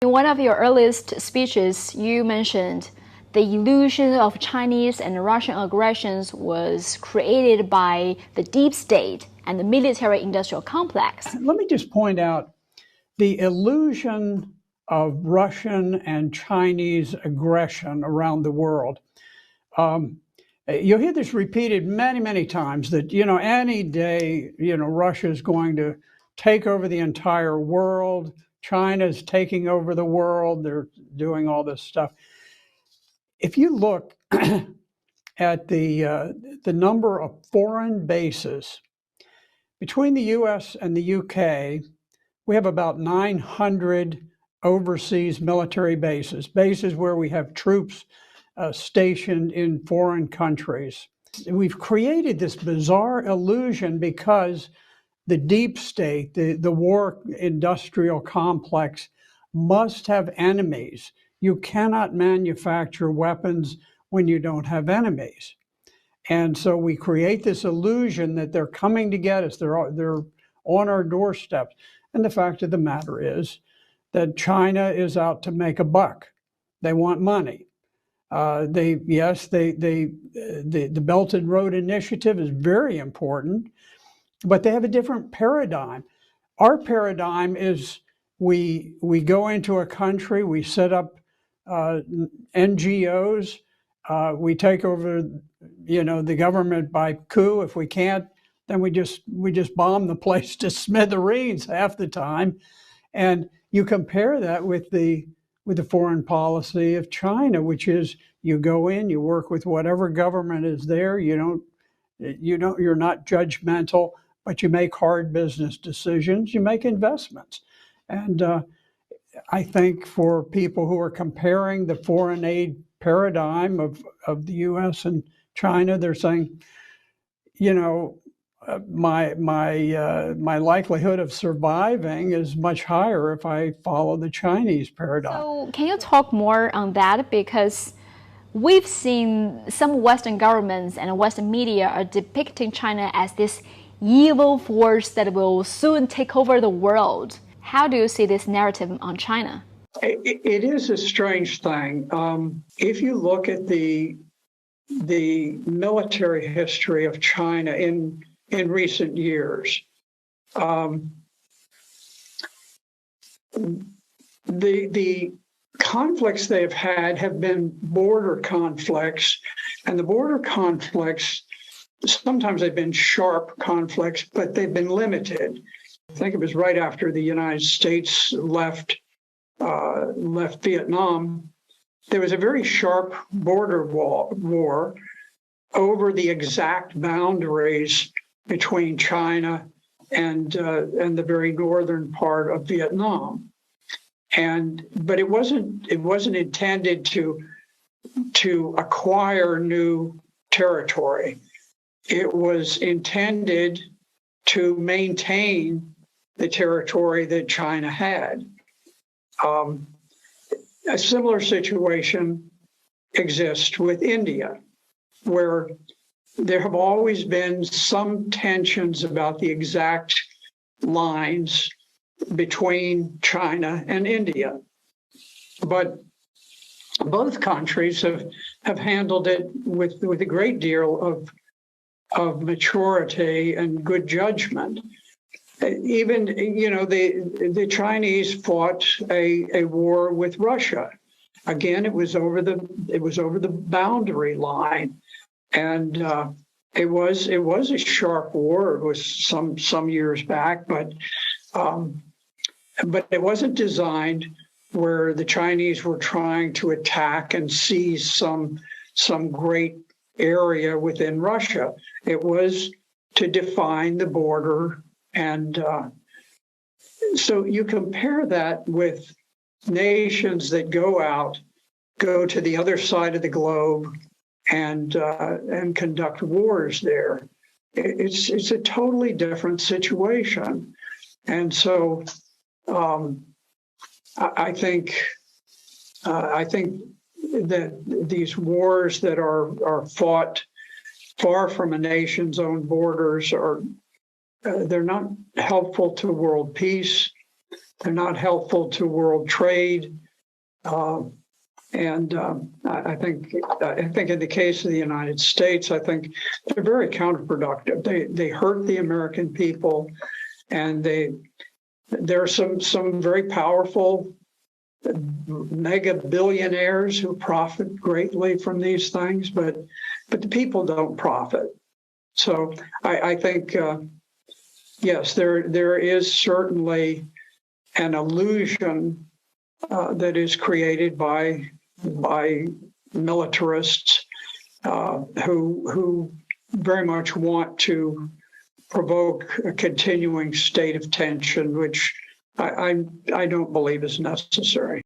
In one of your earliest speeches, you mentioned the illusion of Chinese and Russian aggressions was created by the deep state and the military-industrial complex. Let me just point out the illusion of Russian and Chinese aggression around the world. You'll hear this repeated many, many times that, any day, Russia is going to take over the entire world. China's taking over the world. They're doing all this stuff. If you look at the number of foreign bases between the U.S. and the U.K., we have about 900 overseas military bases where we have troops stationed in foreign countries. We've created this bizarre illusion because the deep state, the war industrial complex, must have enemies. You cannot manufacture weapons when you don't have enemies. And so we create this illusion that they're coming to get us. They're on our doorsteps. And the fact of the matter is that China is out to make a buck. They want money. The Belt and Road Initiative is very important, but they have a different paradigm. Our paradigm is we go into a country, we set up NGOs, we take over, the government by coup. If we can't, then we just bomb the place to smithereens half the time. And you compare that with the foreign policy of China, which is you go in, you work with whatever government is there. You're not judgmental, but you make hard business decisions. You make investments, and I think for people who are comparing the foreign aid paradigm of the U.S. and China, they're saying, my likelihood of surviving is much higher if I follow the Chinese paradigm. So can you talk more on that? Because we've seen some Western governments and Western media are depicting China as this evil force that will soon take over the world. How do you see this narrative on China? It is a strange thing. If you look at the military history of China in recent years, the conflicts they've had have been border conflicts, and the border conflicts, sometimes they've been sharp conflicts, but they've been limited. I think it was right after the United States left Vietnam. There was a very sharp border war over the exact boundaries between China and the very northern part of Vietnam, but it wasn't intended to acquire new territory. It was intended to maintain the territory that China had. A similar situation exists with India, where there have always been some tensions about the exact lines between China and India. But both countries have handled it with a great deal of maturity and good judgment. Even, the Chinese fought a war with Russia. Again, it was over the boundary line, and it was a sharp war. It was some years back, but it wasn't designed where the Chinese were trying to attack and seize some great area within Russia. It was to define the border. And so you compare that with nations that go to the other side of the globe and conduct wars there. It's a totally different situation. And so I think that these wars that are fought far from a nation's own borders they're not helpful to world peace. They're not helpful to world trade. And I think in the case of the United States, I think they're very counterproductive. They hurt the American people, and there are some very powerful mega billionaires who profit greatly from these things, but the people don't profit. So I think yes, there is certainly an illusion that is created by militarists who very much want to provoke a continuing state of tension, which I don't believe is necessary.